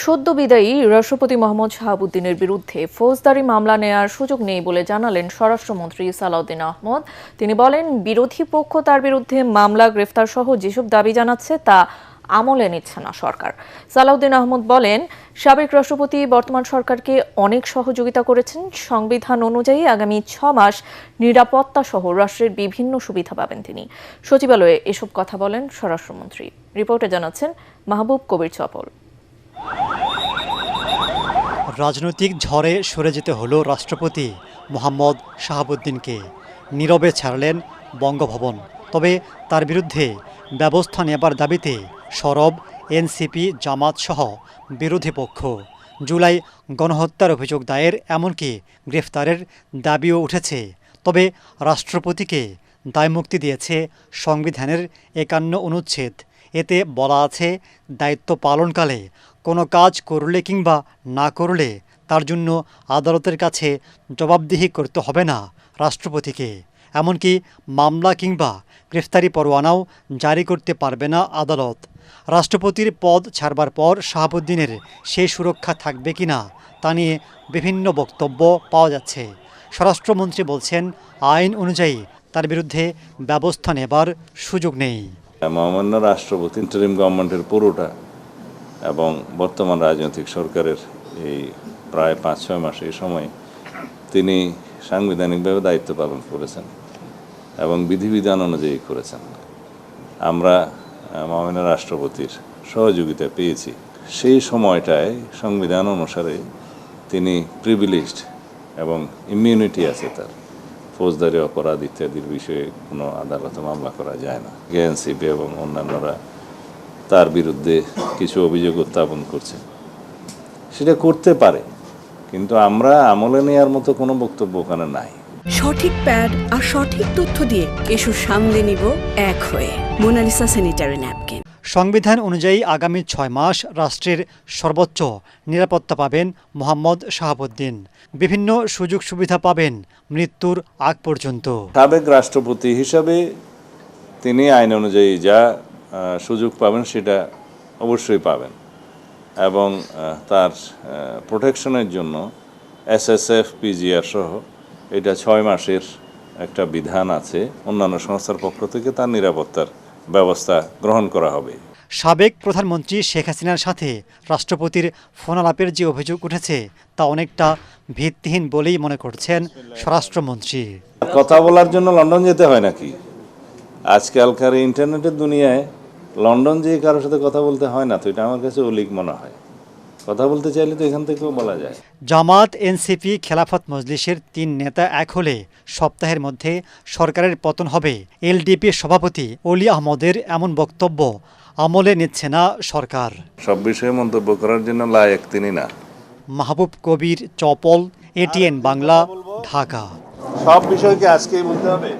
সদ্য বিদায়ী রাষ্ট্রপতি মোহাম্মদ শাহাবুদ্দিনের বিরুদ্ধে ফৌজদারি মামলা নেয়ার সুযোগ নেই বলে জানালেন স্বরাষ্ট্রমন্ত্রী সালাউদ্দিন আহমদ। তিনি বলেন, বিরোধী পক্ষ তার বিরুদ্ধে মামলা, গ্রেফতার সহ যেসব দাবি জানাচ্ছে তা আমলে নিচ্ছে না সরকার। সালাউদ্দিন আহমদ বলেন, সাবেক রাষ্ট্রপতি বর্তমান সরকারকে অনেক সহযোগিতা করেছেন। সংবিধান অনুযায়ী আগামী 6 মাস নিরাপত্তা সহ রাষ্ট্রের বিভিন্ন সুবিধা পাবেন তিনি। সচিবালয়ে এসব কথা বলেন স্বরাষ্ট্রমন্ত্রী। রিপোর্টে জানাচ্ছেন মাহবুব কবির চপল। রাজনৈতিক ঝড়ে সরে যেতে হলো রাষ্ট্রপতি মোহাম্মদ শাহাবুদ্দিনকে। নীরবে ছাড়লেন বঙ্গভবন। তবে তার বিরুদ্ধে ব্যবস্থা নেবার দাবিতে সরব এনসিপি, জামাত সহ বিরোধী পক্ষ। জুলাই গণহত্যার অভিযোগ দায়ের, এমনকি গ্রেফতারের দাবিও উঠেছে। তবে রাষ্ট্রপতিকে দায়মুক্তি দিয়েছে সংবিধানের ৫১ অনুচ্ছেদ। এতে বলা আছে, দায়িত্ব পালনকালে কোনো কাজ করলে কিংবা না করলে তার জন্য আদালতের কাছে জবাবদিহি করতে হবে না রাষ্ট্রপতিকে। এমনকি মামলা কিংবা গ্রেফতারি পরোয়ানাও জারি করতে পারবে না আদালত। রাষ্ট্রপতির পদ ছাড়বার পর শাহাবুদ্দিনের সেই সুরক্ষা থাকবে কিনা তা নিয়ে বিভিন্ন বক্তব্য পাওয়া যাচ্ছে। স্বরাষ্ট্রমন্ত্রী বলছেন, আইন অনুযায়ী তার বিরুদ্ধে ব্যবস্থা নেবার সুযোগ নেই। মহামান্য রাষ্ট্রপতি ইন্টারিম গভর্নমেন্টের পুরোটা এবং বর্তমান রাজনৈতিক সরকারের এই প্রায় ৫-৬ মাস এই সময় তিনি সাংবিধানিকভাবে দায়িত্ব পালন করেছেন এবং বিধিবিধান অনুযায়ী করেছেন। আমরা মহামান্য রাষ্ট্রপতির সহযোগিতা পেয়েছি। সেই সময়টায় সংবিধান অনুসারে তিনি প্রিভিলেজড এবং ইমিউনিটি আছে তার। ফৌজদারি অপরাধ ইত্যাদির বিষয়ে কোনো আদালতে মামলা করা যায় না। এনসিপি এবং অন্যান্যরা তার বিরুদ্ধে কিছু অভিযোগ উত্থাপন করছে, সেটা করতে পারে, কিন্তু আমরা আমলে নেওয়ার মতো কোনো বক্তব্য ওখানে নাই। সঠিক প্যাড আর সঠিক তথ্য দিয়ে এসব সামলে নিব এক হয়ে। Monalisa sanitary napkin. সংবিধান অনুযায়ী আগামী ৬ মাস রাষ্ট্রের সর্বোচ্চ নিরাপত্তা পাবেন মোহাম্মদ শাহাবুদ্দিন। বিভিন্ন সুযোগ সুবিধা পাবেন মৃত্যুর আগ পর্যন্ত। সাবেক রাষ্ট্রপতি হিসাবে তিনি আইন অনুযায়ী যা সুযোগ পাবেন সেটা অবশ্যই পাবেন এবং তার প্রোটেকশনের জন্য এসএসএফ, পিজিআর সহ এটা ৬ মাসের একটা বিধান আছে। অন্যান্য সংস্থার পক্ষ থেকে তার নিরাপত্তার ব্যবস্থা গ্রহণ করা হবে। সাবেক প্রধানমন্ত্রী শেখ হাসিনার সাথে রাষ্ট্রপতির ফোনালাপের যে অভিযোগ উঠেছে তা অনেকটা ভিত্তিহীন বলেই মনে করছেন স্বরাষ্ট্রমন্ত্রী। কথা বলার জন্য লন্ডন যেতে হয় নাকি? আজকালকার ইন্টারনেটের দুনিয়ায় লন্ডন যেয়ে কারোর সাথে কথা বলতে হয় না, তো এটা আমার কাছে অলিক মনে হয়। কথা বলতে চাইলে তো এখান থেকেও বলা যায়। জামাত, এনসিপি, খেলাফত মজলিসের ৩ নেতা এক হলে সপ্তাহের মধ্যে সরকারের পতন হবে। এলডিপি সভাপতি অলি আহমদের এমন বক্তব্য আমলে নিচ্ছে না সরকার। সব বিষয়ে মন্তব্য করার জন্য লায়েক তিনি না। মাহবুব কবির চপল, এটিএন বাংলা, ঢাকা। সব বিষয়কে আজকেই বলতে হবে।